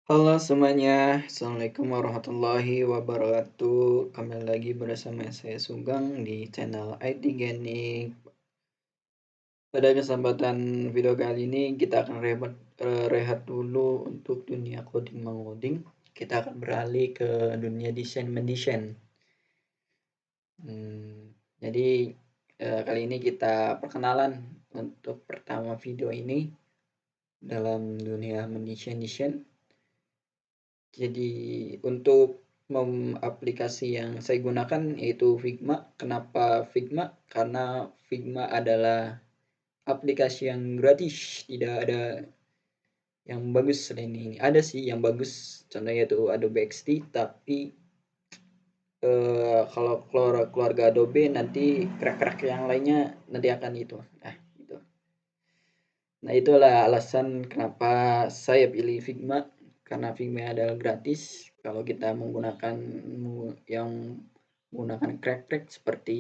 Halo semuanya, Assalamualaikum warahmatullahi wabarakatuh. Kembali lagi bersama saya Sugeng di channel IT Genik. Pada kesempatan video kali ini kita akan rehat dulu untuk dunia coding mengoding. Kita akan beralih ke dunia desain mendesain. Jadi kali ini kita perkenalan untuk pertama video ini dalam dunia mendesain. Jadi untuk aplikasi yang saya gunakan yaitu Figma. Kenapa Figma? Karena Figma adalah aplikasi yang gratis, tidak ada yang bagus selain ini. Ada sih yang bagus, contohnya itu Adobe XD, tapi kalau keluarga Adobe nanti crack yang lainnya nanti akan itu. Itu. Nah, itulah alasan kenapa saya pilih Figma, karena Figma adalah gratis. Kalau kita menggunakan yang menggunakan crack seperti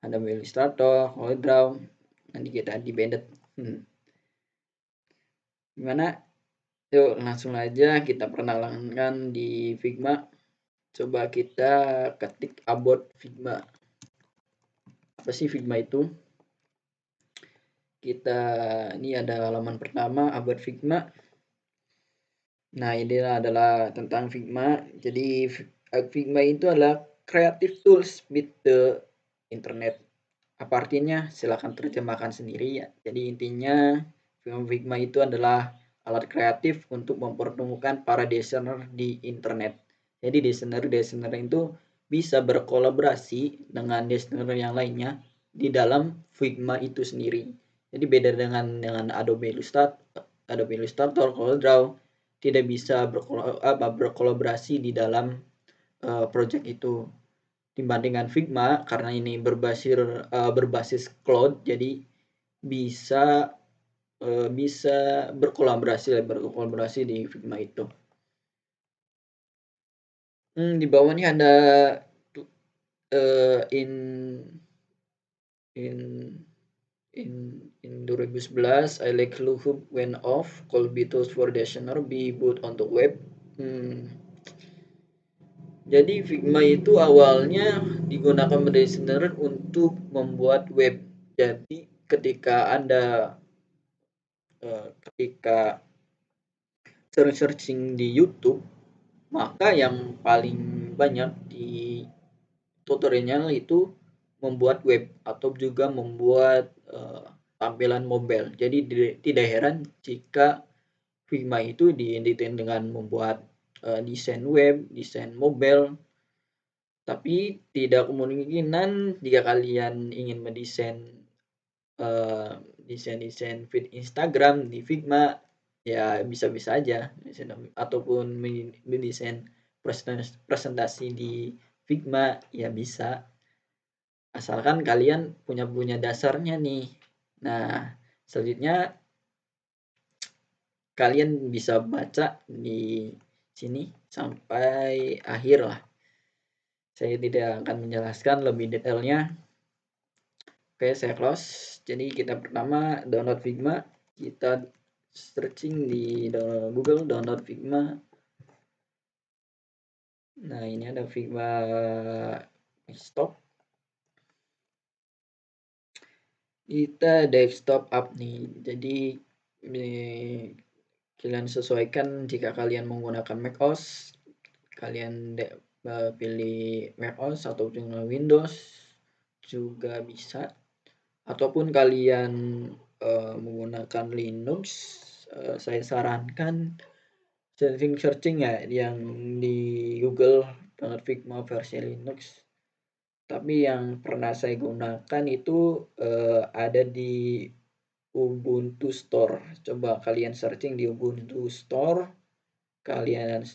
Adobe Illustrator, CorelDRAW, nanti kita di-banned. Gimana? Yuk langsung aja kita perkenalan di Figma. Coba kita ketik about Figma. Apa sih Figma itu? Ini ada halaman pertama, about Figma. Nah, ini adalah tentang Figma. Jadi Figma itu adalah creative tools with the internet. Apa artinya? Silahkan terjemahkan sendiri ya. Jadi intinya Figma itu adalah alat kreatif untuk mempertemukan para desainer di internet. Jadi desainer itu bisa berkolaborasi dengan desainer yang lainnya di dalam Figma itu sendiri. Jadi beda dengan Adobe Illustrator, CorelDRAW, tidak bisa berkolaborasi di dalam project itu. Dibandingkan Figma, karena ini berbasis cloud, jadi bisa berkolaborasi di Figma itu. Di bawah ini ada in 2011 I like Luhub went off called Beatles for designer be boot untuk web. Jadi Figma itu awalnya digunakan desainer untuk membuat web. Jadi ketika Anda searching di YouTube, maka yang paling banyak di tutorialnya itu membuat web atau juga membuat tampilan mobile. Jadi tidak heran jika Figma itu diidentikan dengan membuat desain web, desain mobile. Tapi tidak kemungkinan jika kalian ingin mendesain desain feed Instagram di Figma, ya bisa-bisa aja, ataupun mendesain presentasi di Figma, ya bisa, asalkan kalian punya dasarnya nih. Nah, selanjutnya kalian bisa baca di sini sampai akhir lah. Saya tidak akan menjelaskan lebih detailnya. Oke, saya close. Jadi kita pertama download Figma, kita searching di Google download Figma. Nah, ini ada Figma desktop. Kita desktop up nih. Jadi kalian sesuaikan jika kalian menggunakan macOS, kalian pilih macOS atau juga Windows juga bisa, ataupun kalian menggunakan Linux, saya sarankan searching ya yang di Google download Figma versi Linux. Tapi yang pernah saya gunakan itu ada di Ubuntu Store. Coba kalian searching di Ubuntu Store, kalian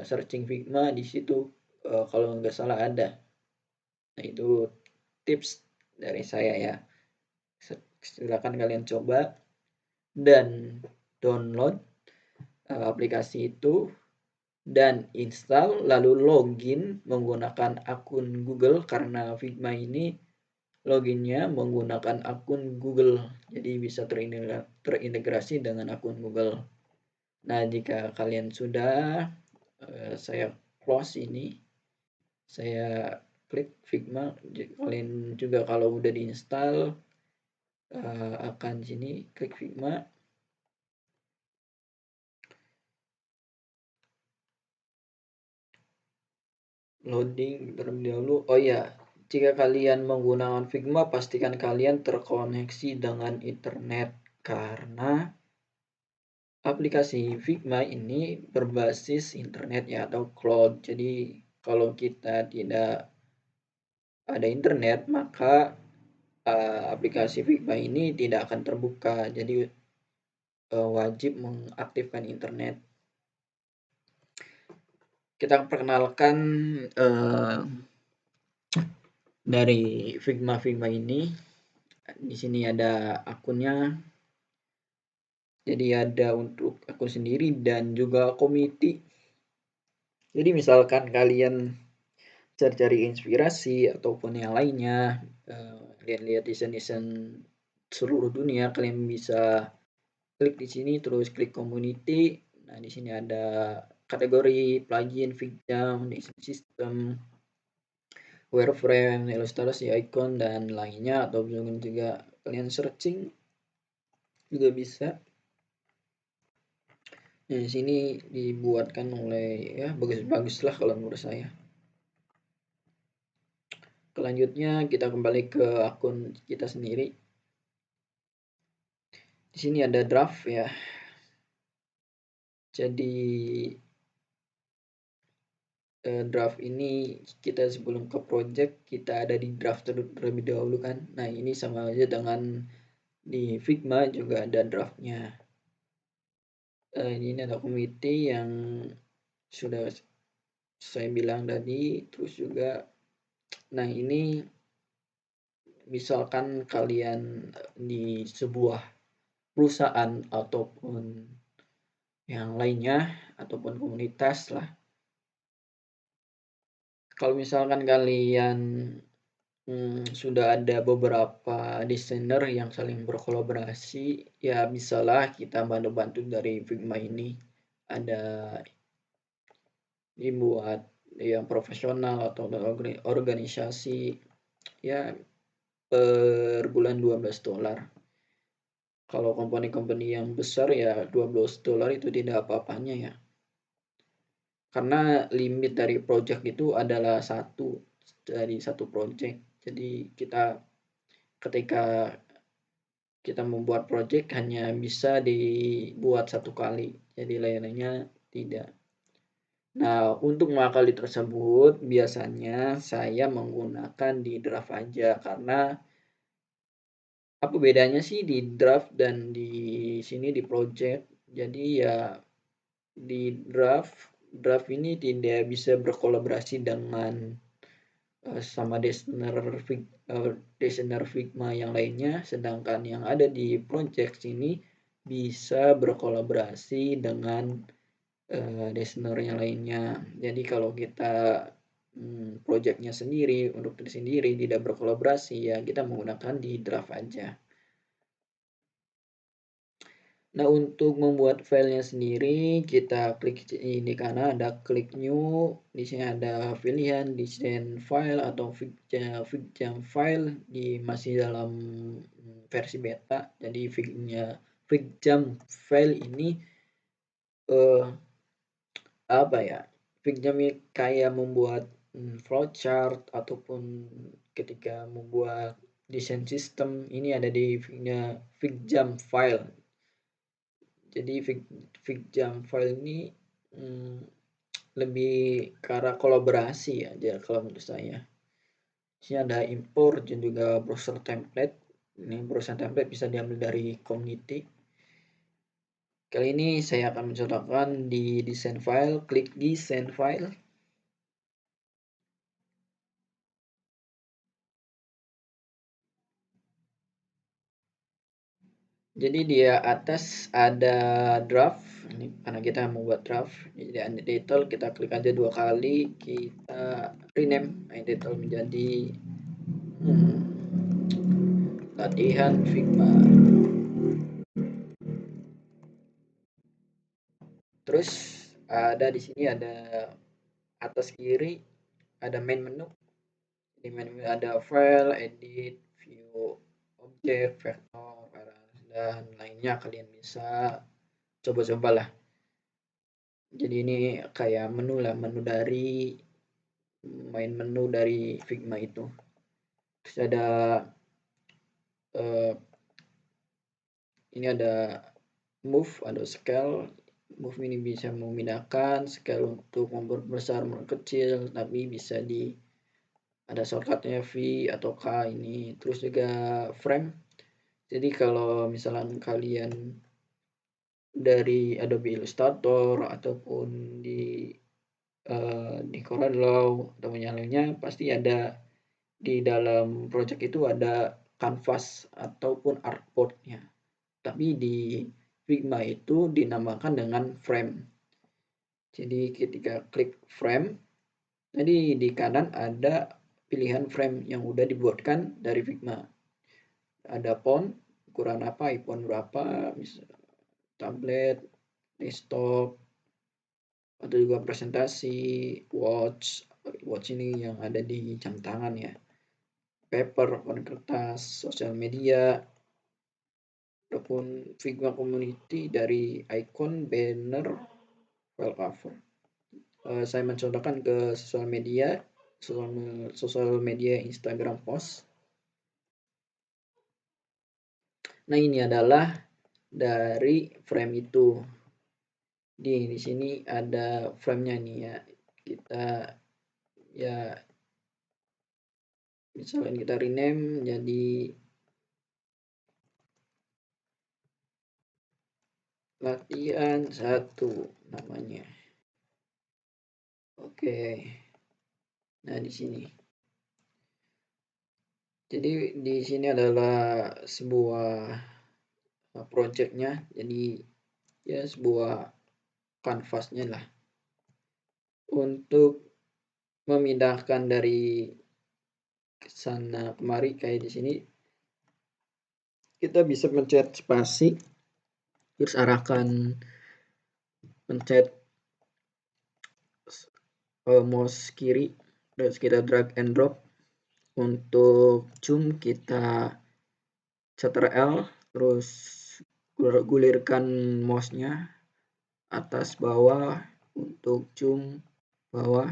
searching Figma di situ, kalau nggak salah ada. Nah, itu tips dari saya ya. Silakan kalian coba dan download aplikasi itu dan install, lalu login menggunakan akun Google, karena Figma ini loginnya menggunakan akun Google, jadi bisa terintegrasi dengan akun Google. Nah, jika kalian sudah, saya close ini, saya klik Figma. Kalian juga kalau udah diinstal, akan sini klik Figma. Loading terlebih dahulu. Oh ya, jika kalian menggunakan Figma, pastikan kalian terkoneksi dengan internet karena aplikasi Figma ini berbasis internet ya atau cloud. Jadi kalau kita tidak ada internet, maka aplikasi Figma ini tidak akan terbuka. Jadi wajib mengaktifkan internet. Kita perkenalkan dari Figma ini. Di sini ada akunnya. Jadi ada untuk akun sendiri dan juga community. Jadi misalkan kalian cari-cari inspirasi ataupun yang lainnya, lihat-lihat desain-desain seluruh dunia, kalian bisa klik di sini terus klik community. Nah, di sini ada kategori plugin, Figma, design system, wireframe, ilustrasi, icon dan lainnya, atau juga kalian searching juga bisa. Nah, di sini dibuatkan oleh ya bagus-bagus lah kalau menurut saya. Selanjutnya kita kembali ke akun kita sendiri. Di sini ada draft ya. Jadi draft ini kita sebelum ke project kita ada di draft terlebih dahulu kan. Nah, ini sama aja dengan di Figma juga ada draftnya. Ini ada committee yang sudah saya bilang tadi, terus juga nah ini misalkan kalian di sebuah perusahaan ataupun yang lainnya ataupun komunitas lah. Kalau misalkan kalian sudah ada beberapa desainer yang saling berkolaborasi, ya bisalah kita bantu-bantu dari Figma ini. Ada dibuat yang profesional atau organisasi ya per bulan $12. Kalau company-company yang besar ya $12 itu tidak apa-apanya ya. Karena limit dari project itu adalah satu project. Jadi ketika kita membuat project hanya bisa dibuat satu kali. Jadi lainnya tidak. Nah, untuk mengakali tersebut biasanya saya menggunakan di draft aja karena apa bedanya sih di draft dan di sini di project. Jadi ya di draft ini tidak bisa berkolaborasi dengan sama desainer Figma yang lainnya, sedangkan yang ada di project sini bisa berkolaborasi dengan desainer yang lainnya. Jadi kalau kita projectnya sendiri untuk diri sendiri tidak berkolaborasi ya kita menggunakan di draft aja. Nah, untuk membuat filenya sendiri kita klik ini karena ada klik new, di sini ada pilihan desain file atau Figjam file masih dalam versi beta. Jadi Figjam file ini apa ya? Figjam kayak membuat flowchart ataupun ketika membuat desain system ini ada di Figjam file. Jadi Figjam file ini lebih ke arah kolaborasi ya kalau menurut saya. Sini ada import dan juga browser template. Ini browser template bisa diambil dari community. Kali ini saya akan mencontohkan di desain file, klik desain file. Jadi di atas ada draft, ini karena kita mau buat draft, jadi ada detail, kita klik aja 2 kali, kita rename detail menjadi latihan Figma. Terus ada di sini ada atas kiri ada main menu. Di menu ada file, edit, view, objek, vektor, dan lainnya. Kalian bisa coba-cobalah. Jadi ini kayak menu lah, menu dari main menu dari Figma itu. Terus ada eh, ini ada move, ada scale. Move ini bisa memindahkan, scale untuk memperbesar, mengkecil, tapi bisa di ada shortcutnya V atau K ini. Terus juga frame. Jadi kalau misalnya kalian dari Adobe Illustrator ataupun di CorelDRAW atau yang lainnya, pasti ada di dalam project itu ada canvas ataupun artboard-nya. Tapi di Figma itu dinamakan dengan frame. Jadi ketika klik frame, jadi di kanan ada pilihan frame yang udah dibuatkan dari Figma. Ada font, ukuran apa, icon berapa, misalnya tablet, desktop, atau juga presentasi, watch ini yang ada di jam tangan ya, paper, kertas, sosial media, ataupun Figma community dari icon, banner, file cover. Saya mencontohkan ke sosial media Instagram post. Nah ini adalah dari frame itu. Di sini ada frame-nya nih ya. Kita ya misalkan kita rename jadi latihan 1 namanya. Oke. Nah, di sini. Jadi di sini adalah sebuah projectnya. Jadi ya sebuah kanvasnya lah. Untuk memindahkan dari sana kemari kayak di sini, kita bisa mencet spasi, terus arahkan pencet mouse kiri, terus kita drag and drop. Untuk zoom kita Ctrl, terus gulirkan mouse-nya atas bawah untuk zoom bawah,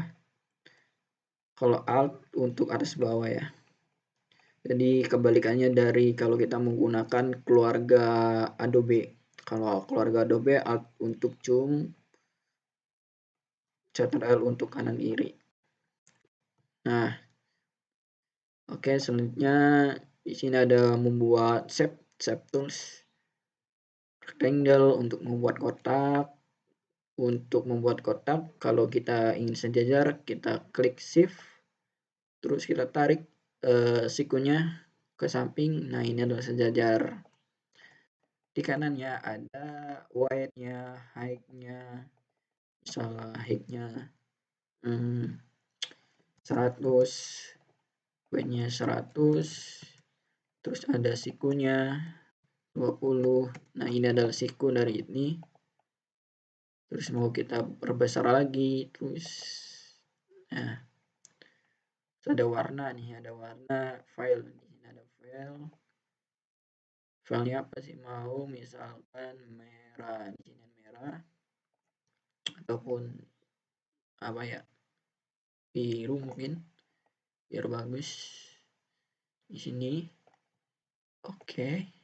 kalau alt untuk atas bawah ya. Jadi kebalikannya dari kalau kita menggunakan keluarga Adobe. Kalau keluarga Adobe alt untuk zoom, Ctrl untuk kanan kiri. Nah, oke, selanjutnya di sini ada membuat shape tools, rectangle untuk membuat kotak. Untuk membuat kotak, kalau kita ingin sejajar, kita klik shift, terus kita tarik sikunya ke samping. Nah ini adalah sejajar. Di kanannya ada width-nya, height-nya, misalnya height-nya 100, width-nya 100, terus ada sikunya 20. Nah ini adalah siku dari ini. Terus mau kita perbesar lagi, terus nah ada warna nih, ada warna file. Di sini ada file. Filenya apa sih, mau misalkan merah, di sini merah ataupun apa ya, biru mungkin biar bagus di sini. Oke.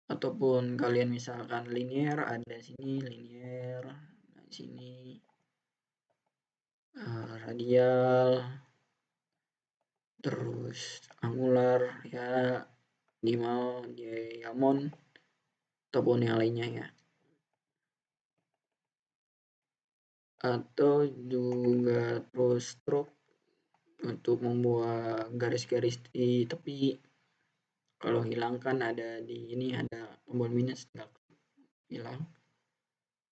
Ataupun kalian misalkan linear, ada sini linear, nah sini radial, terus angular ya, diamond ataupun yang lainnya ya. Atau juga terus stroke untuk membuat garis-garis di tepi. Kalau hilangkan ada di ini, ada tombol minus, tinggal hilang.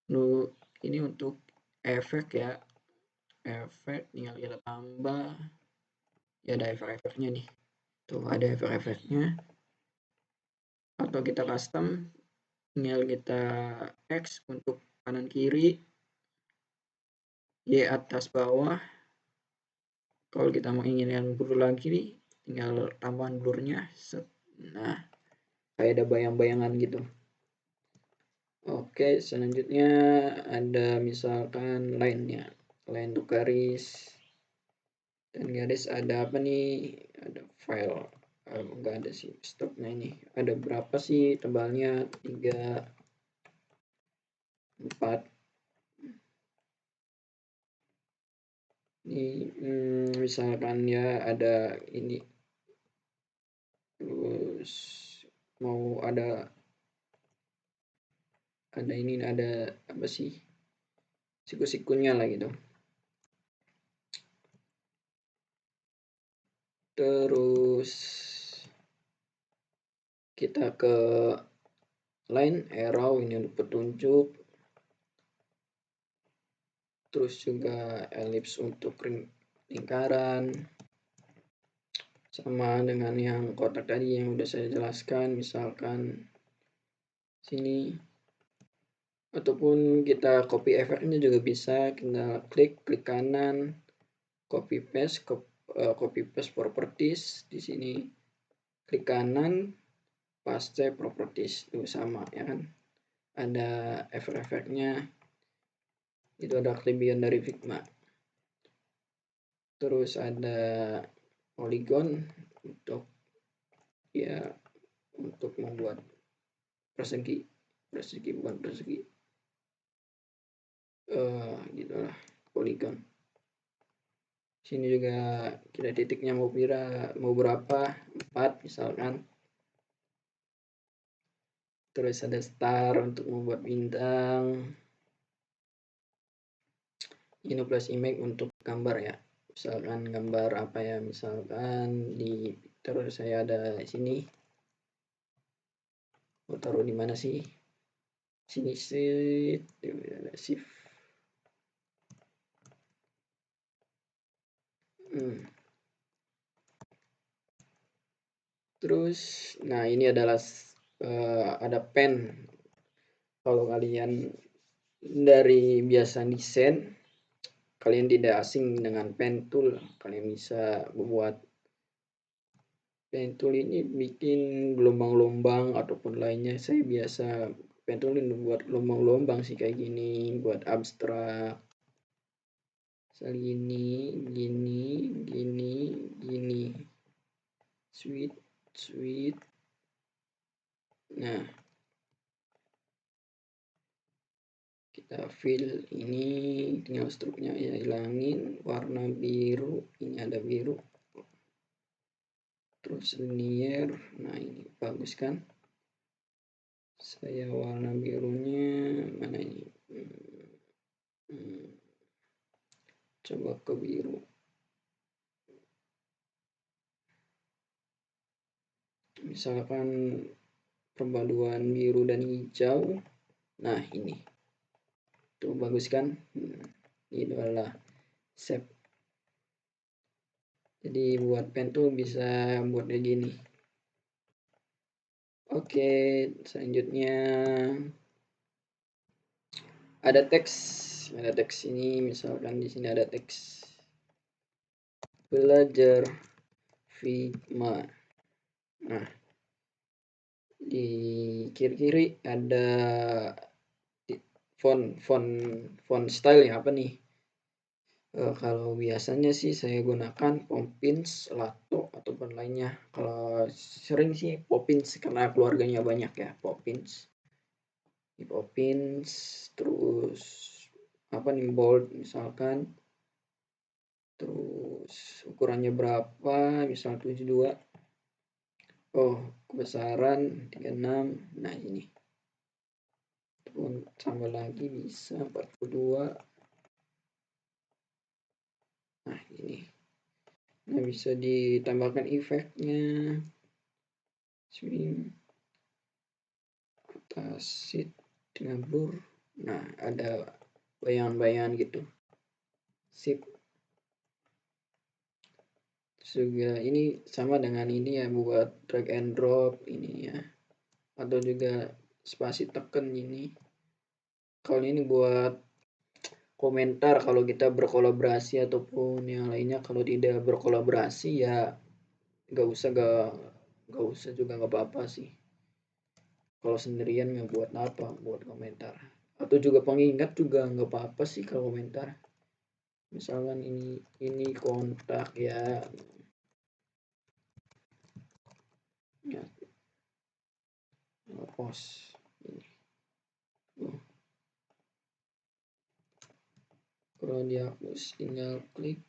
Lalu ini untuk efek ya, efek tinggal kita tambah ya, ada efek-efeknya nih, tuh ada efek-efeknya. Atau kita custom tinggal kita X untuk kanan kiri, Y atas bawah. Kalau kita mau ingin yang blur lagi, tinggal tambahan blurnya. Nah, kayak ada bayang-bayangan gitu. Oke, selanjutnya ada misalkan line-nya, line untuk garis dan garis. Ada apa nih? Ada file, enggak ada sih stoknya. Ini ada berapa sih tebalnya? 3, 4. Ini misalkan ya ada ini, terus mau ada ini, ada apa sih, siku-sikunya lah gitu. Terus kita ke line, arrow ini untuk petunjuk, terus juga ellipse untuk lingkaran, sama dengan yang kotak tadi yang udah saya jelaskan, misalkan sini. Ataupun kita copy efeknya juga bisa, kita klik kanan, copy paste properties. Di sini klik kanan, paste properties, itu sama ya kan, ada efek-efeknya. Itu ada kelebihan dari Figma. Terus ada polygon untuk ya untuk membuat persegi bukan persegi, gitulah, polygon. Sini juga kita titiknya mau berapa, 4 misalkan. Terus ada star untuk membuat bintang. Ini plus image untuk gambar ya. Misalkan gambar apa ya, misalkan di terus saya ada di sini. Mau taruh di mana sih? Sini sih, ada shift. Terus, nah ini adalah ada pen. Kalau kalian dari biasa desain, kalian tidak asing dengan pen tool, kalian bisa membuat pen tool ini bikin gelombang-gelombang ataupun lainnya. Saya biasa pen tool ini buat gelombang-gelombang sih, kayak gini, buat abstrak. Misal gini, gini. Sweet. Nah, kita fill ini, tinggal struknya ya hilangin, warna biru, ini ada biru. Terus linear, nah ini bagus kan. Saya warna birunya mana ini, coba ke biru. Misalkan perpaduan biru dan hijau. Nah ini tuh bagus kan. Ini adalah shape. Jadi buat pen tool bisa buat kayak gini. Oke, selanjutnya ada teks ini, misalkan di sini ada teks belajar Figma. Nah, di kiri-kiri ada font style yang apa nih? Kalau biasanya sih saya gunakan Poppins, Lato ataupun lainnya. Kalau sering sih Poppins karena keluarganya banyak ya, Poppins. Di Poppins, terus apa nih, bold misalkan. Terus ukurannya berapa? Misal 72. Oh, kebesaran 36. Nah, ini. Tambah lagi bisa 42. Nah, ini. Nah, bisa ditambahkan efeknya. Swing atas sheet dengan blur. Nah, ada bayangan-bayangan gitu. Sip. Juga ini sama dengan ini ya, buat drag and drop ini ya. Atau juga spasi tekan ini. Kalau ini buat komentar kalau kita berkolaborasi ataupun yang lainnya. Kalau tidak berkolaborasi ya nggak usah juga, nggak apa-apa sih. Kalau sendirian nggak buat apa, buat komentar. Atau juga pengingat juga nggak apa-apa sih kalau komentar. Misalkan ini kontak ya, ya post ini. Kalau dihapus tinggal klik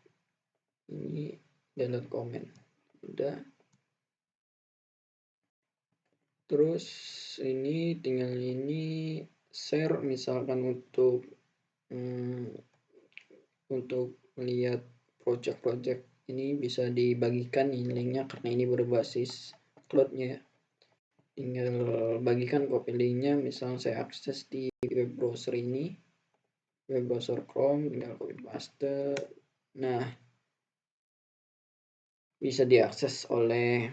ini delete komen, udah. Terus ini tinggal ini share misalkan untuk melihat project-project ini bisa dibagikan ini linknya karena ini berbasis cloud-nya. Tinggal bagikan copy linknya, misal saya akses di web browser ini, web browser Chrome, tinggal copy paste. Nah, bisa diakses oleh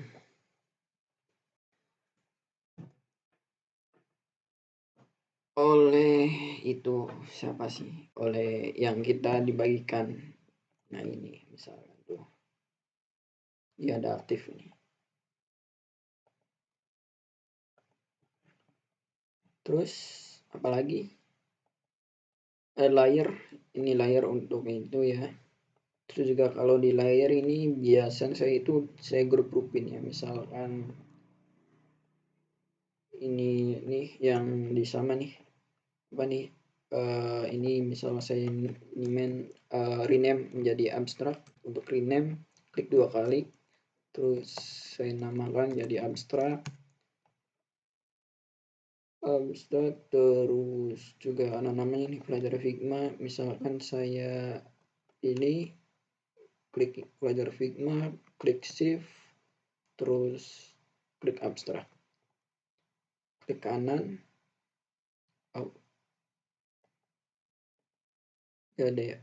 itu siapa sih, oleh yang kita dibagikan. Nah ini misalnya tuh dia ada aktif nih. Terus apalagi layer, ini layer untuk itu ya. Terus juga kalau di layer ini biasanya saya grup-grupin ya, misalkan ini nih yang di sama nih apa nih, ini misalnya saya rename menjadi abstrak. Untuk rename klik 2 kali, terus saya namakan jadi abstrak. Terus juga ada namanya nih pelajar Figma, misalkan saya ini klik pelajar Figma, klik shift, terus klik abstrak, klik kanan, ya ada ya.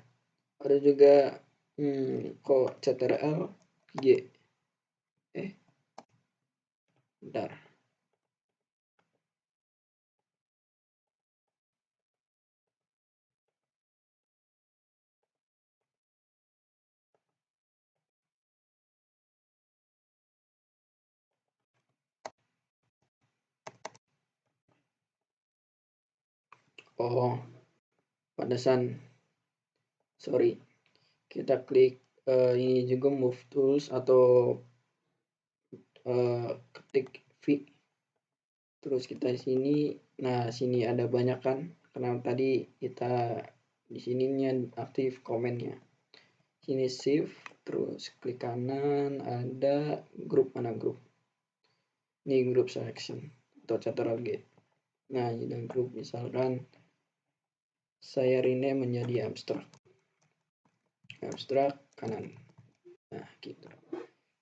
Ada juga kok CTRL G, bentar. Oh, pantesan, sorry. Kita klik ini juga move tools atau ketik V, terus kita di sini. Nah sini ada banyak kan, karena tadi kita di sininya aktif komennya. Sini shift, terus klik kanan, ada grup, mana grup ini, grup selection atau CTRL G. Nah ini grup, misalkan saya rename menjadi abstrak kanan. Nah gitu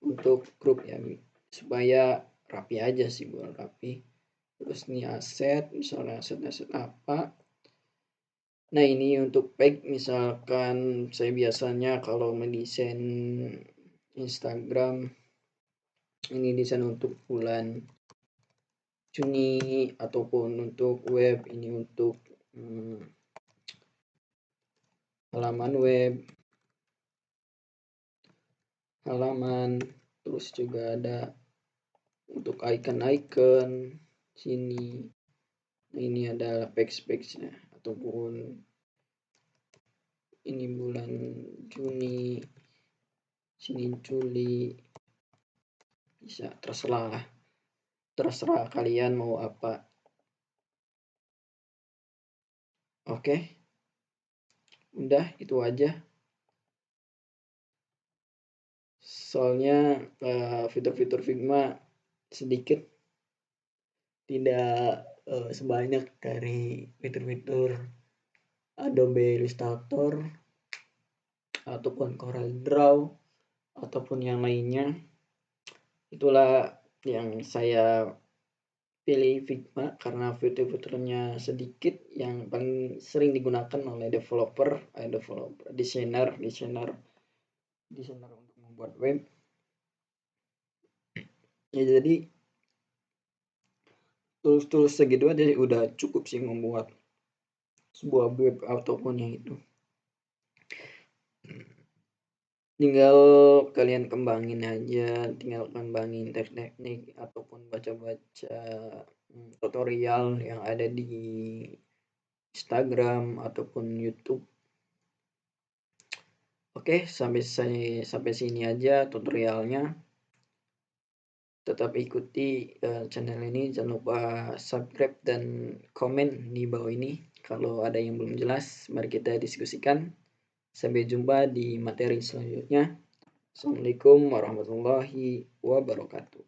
untuk grup ya, supaya rapi aja sih, buat rapi. Terus nih aset, misalnya aset apa. Nah ini untuk page, misalkan saya biasanya kalau mendesain Instagram, ini desain untuk bulan Juni, ataupun untuk web ini untuk halaman web, terus juga ada untuk icon sini. Nah, ini adalah page-nya, ataupun ini bulan Juni, sini Juli, bisa terserah kalian mau apa. Oke, udah itu aja. Soalnya fitur-fitur Figma sedikit, tidak sebanyak dari fitur-fitur Adobe Illustrator ataupun CorelDRAW ataupun yang lainnya. Itulah yang saya pilih Figma karena fitur-fiturnya sedikit, yang paling sering digunakan oleh desainer untuk membuat web. Ya jadi tools-tools segitu aja udah cukup sih membuat sebuah web ataupun yang itu. Tinggal kalian kembangin aja, tinggal kembangin teknik ataupun baca-baca tutorial yang ada di Instagram ataupun YouTube. Oke, sampai sini aja tutorialnya. Tetap ikuti channel ini, jangan lupa subscribe dan komen di bawah ini kalau ada yang belum jelas. Mari kita diskusikan. Sampai jumpa di materi selanjutnya. Assalamualaikum warahmatullahi wabarakatuh.